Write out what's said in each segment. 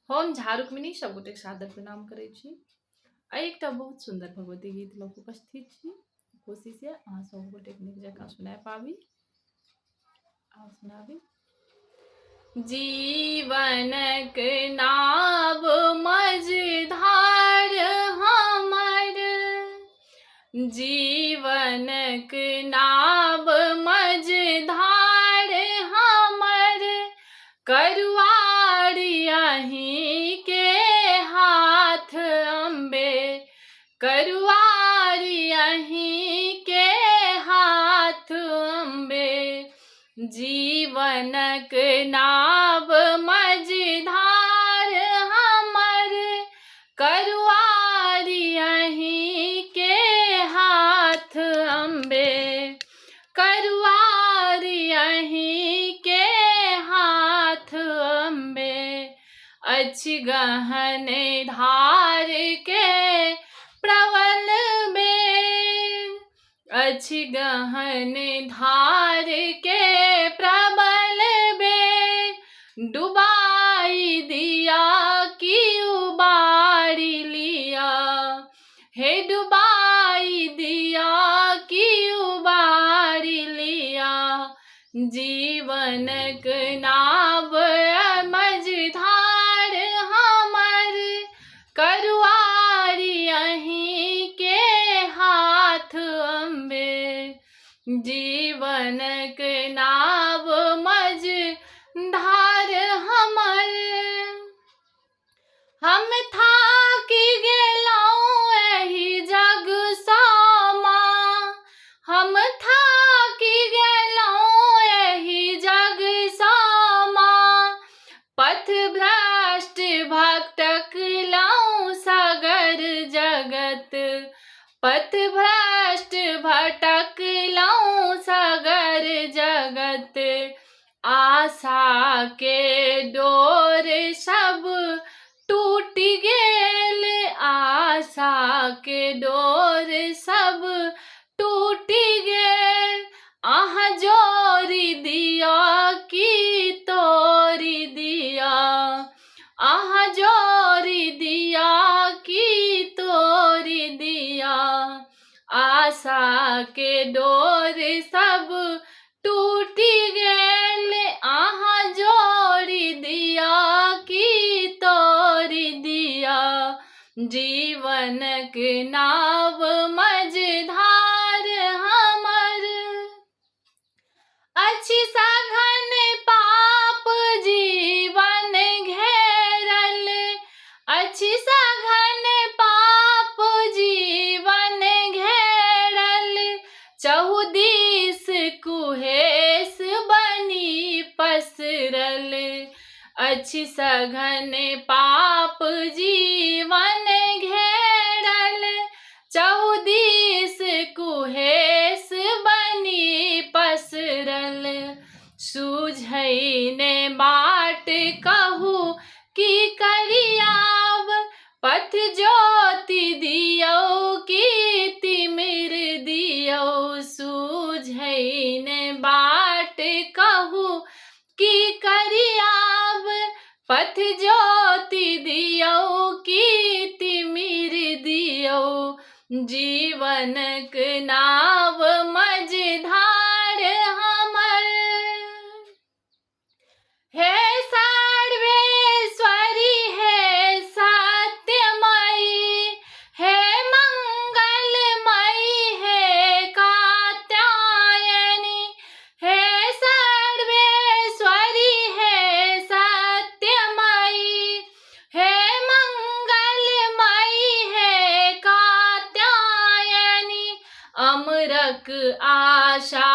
हम झारुक्मिनी सब गोटे सादर प्रणाम करै छी। एकटा बहुत सुंदर भगवती गीत लऽ कऽ उपस्थित छी। कोशिश है अहाँ सब गोटे नीक जकाँ सुना पाबी। आ सुनाबी। जीवनक नाव मझधार हमर, जीवनक नाव मझधार हमर, करुआरी अहीं के हाथ अम्बे, करुआरी अहीं के हाथ अम्बे, जीवनक नाव मझधार हमर, करुआरी अहीं के हाथ अम्बे, करुआरी अहीं के हाथ अम्बे, अछि गहन धार के प्रबल बेर, अछि गहन धार के प्रबल बेर, डुबाई दिया कि उबारी लिया, हे डुबाई दिया कि उबारी लिया, जीवनक नाव मझधार हमर, करुआरी अहीं के हाथ अम्बे, जीवनक नाव मझधार हमर। हम थाकि गेलहुँ एहि जग समा, हम थाकि गेलहुँ एहि जग समा, पथ भ्रष्ट भटकलहुँ सगर जगत, पथ भ्रष्ट भटकलहुँ सगर जगत, आशा के डोर सब टूटि गेल, आशा के डोर सब टूटि गेल, अहाँ जोड़ि दिया कि तोड़ि दिया, अहाँ जोड़ि दिया कि तोड़ि दिया, आशा के डोर सब टूटि गेल, अहाँ जोड़ि दिया कि तोड़ि दिया, जीवनक नाव मझधार हमर, अछि सघन पाप जीवन घेरल, अछि सघन पाप जीवन घेरल, चहुदिस कुहेस बनी पसरल, अछि सघन पाप जीवन घेरल, चहुदिस कुहेस बनी पसरल, सूझै ने बाट कहू की करियाब, पथ ज्योति दियौ कि तिमिर दियौ, सूझै ने बाट कहू की करियाब, पथ ज्योति दियौ कि तिमिर दियौ, जीवनक नाव मझधार हमर। हे सर्वेश्वरी हे सत्यमयी, हे मंगलमयी हे कात्यायनी, हे सर्वेश्वरी हे सत्यमयी, हे मंगलमयी हे कात्यायनी, अमरक आशा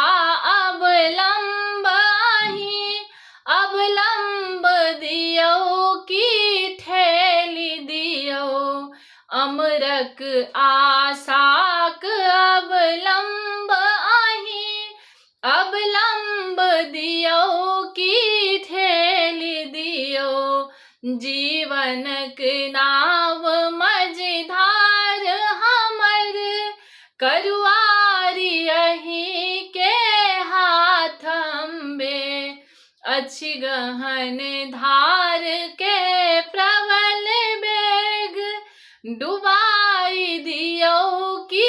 अवलंब अहीं, अवलंब दियौ कि ठेली दियौ, अमरक आशाक अवलंब अहीं, अवलंब दियौ कि ठेली दियौ, जीवनक नाव मझधार हमर, करुआरी अहीं के हाथ अम्बे, अछि गहन धार के प्रबल डुबाई दियौ कि